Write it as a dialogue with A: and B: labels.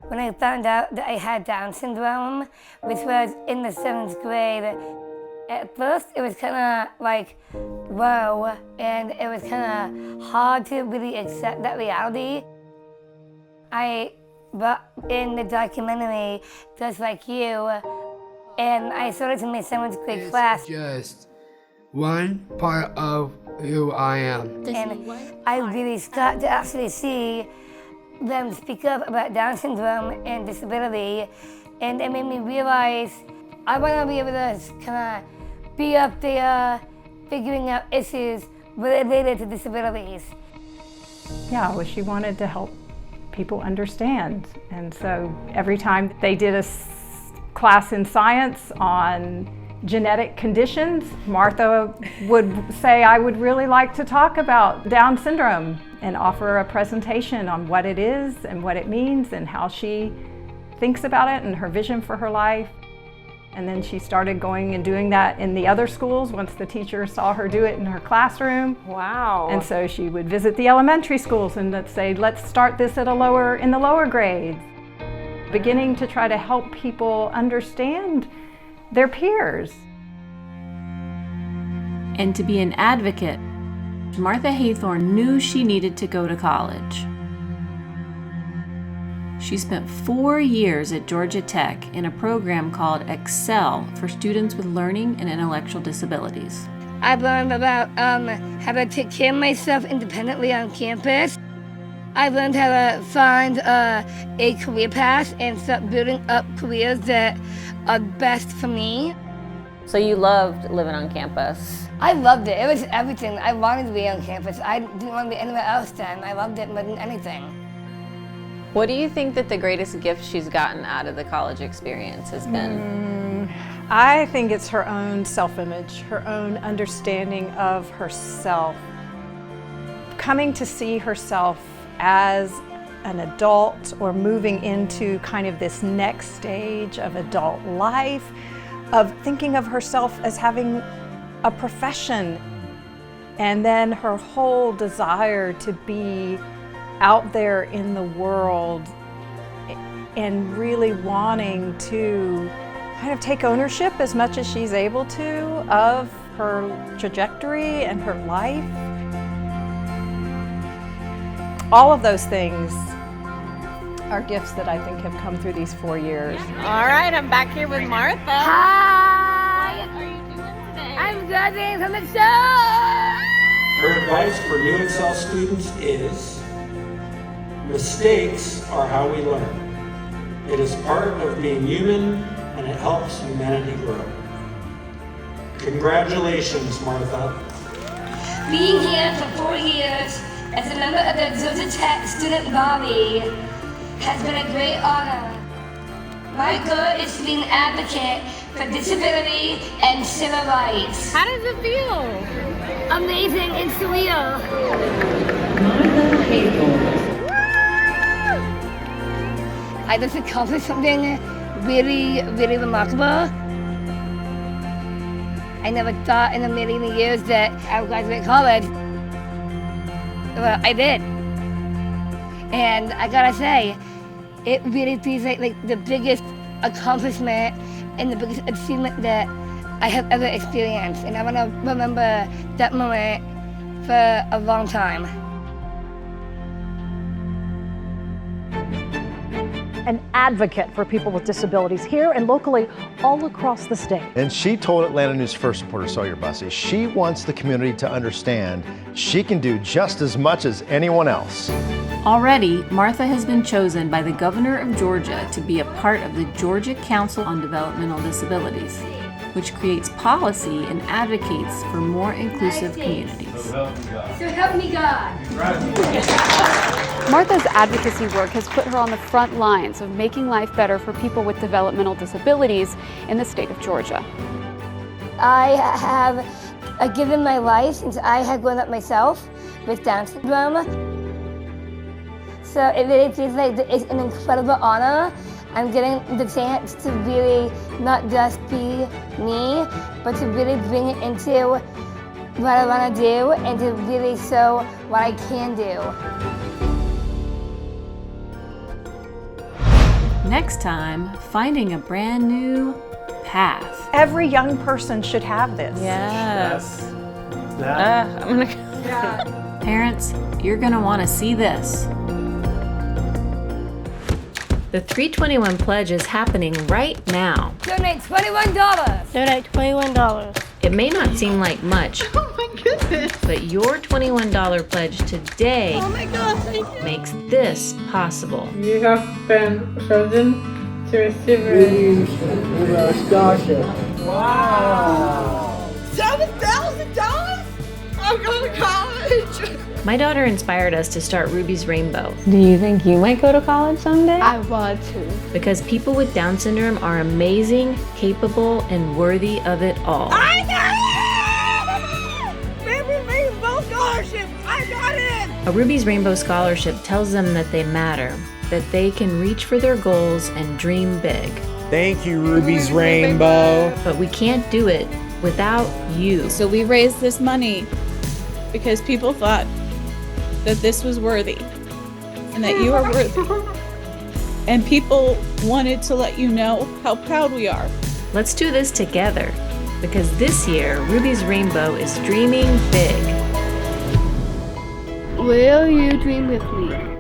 A: When I found out that I had Down syndrome, which was in the 7th grade, at first it was kind of like, whoa, and it was kind of hard to really accept that reality. I brought in the documentary, Just Like You, and I showed it to my 7th grade class.
B: Just one part of who I am.
A: And I really started to actually see them speak up about Down syndrome and disability, and it made me realize I want to be able to kind of be up there figuring out issues related to disabilities.
C: Yeah, well, she wanted to help people understand, and so every time they did a class in science on genetic conditions, Martha would say, I would really like to talk about Down syndrome, and offer a presentation on what it is and what it means and how she thinks about it and her vision for her life. And then she started going and doing that in the other schools once the teacher saw her do it in her classroom.
D: Wow.
C: And so she would visit the elementary schools and say, let's start this in the lower grades. Beginning to try to help people understand their peers.
E: And to be an advocate, Martha Haythorne knew she needed to go to college. She spent 4 years at Georgia Tech in a program called Excel for students with learning and intellectual disabilities.
A: I learned about how to take care of myself independently on campus. I learned how to find a career path and start building up careers that are best for me.
D: So you loved living on campus?
A: I loved it. It was everything. I wanted to be on campus. I didn't want to be anywhere else then. I loved it more than anything.
D: What do you think that the greatest gift she's gotten out of the college experience has been?
C: I think it's her own self-image, her own understanding of herself. Coming to see herself as an adult or moving into kind of this next stage of adult life, of thinking of herself as having a profession, and then her whole desire to be out there in the world and really wanting to kind of take ownership as much as she's able to of her trajectory and her life. All of those things are gifts that I think have come through these 4 years.
D: All right, I'm back here with Martha.
A: Hi!
D: What are you doing today?
A: I'm graduating from the show!
F: Her advice for new Excel students is, mistakes are how we learn. It is part of being human, and it helps humanity grow. Congratulations, Martha.
A: Being here for 4 years as a member of the Georgia Tech student body has been a great honor. My goal is to be an advocate for disability and civil rights.
D: How does it feel?
A: Amazing and surreal. I just accomplished something really, really remarkable. I never thought in a million years that I would graduate college. Well, I did. And I gotta say, it really feels like the biggest accomplishment and the biggest achievement that I have ever experienced. And I wanna remember that moment for a long time.
G: An advocate for people with disabilities here and locally all across the state.
H: And she told Atlanta News First reporter Sawyer Bussey she wants the community to understand she can do just as much as anyone else.
E: Already, Martha has been chosen by the governor of Georgia to be a part of the Georgia Council on Developmental Disabilities, which creates policy and advocates for more inclusive communities.
A: So help me God.
I: Martha's advocacy work has put her on the front lines of making life better for people with developmental disabilities in the state of Georgia.
A: I have given my life since I had grown up myself with Down syndrome. So it really feels like it's an incredible honor. I'm getting the chance to really not just be me, but to really bring it into what I want to do and to really show what I can do.
E: Next time, finding a brand new path.
C: Every young person should have this.
D: Yes.
F: That
D: I'm gonna.
E: Parents, you're gonna wanna see this. The 321 Pledge is happening right now.
A: Donate $21.
J: Donate $21.
E: It may not seem like much, but your $21 pledge today makes this possible.
J: You have been chosen to receive a
B: Scholarship.
J: $7,000? I'm going to college!
E: My daughter inspired us to start Ruby's Rainbow
D: Do you think you might go to college someday?
I: I want to.
E: because people with Down syndrome are amazing, capable, and worthy of it all.
J: I got it! Baby Rainbow Scholarship! I got it!
E: A Ruby's Rainbow Scholarship tells them that they matter, that they can reach for their goals and dream big.
K: Thank you, Ruby's Rainbow.
E: But we can't do it without you.
J: So we raised this money because people thought that this was worthy and that you are worthy. And people wanted to let you know how proud we are.
E: Let's do this together, because this year, Ruby's Rainbow is dreaming big.
I: Will you dream with me?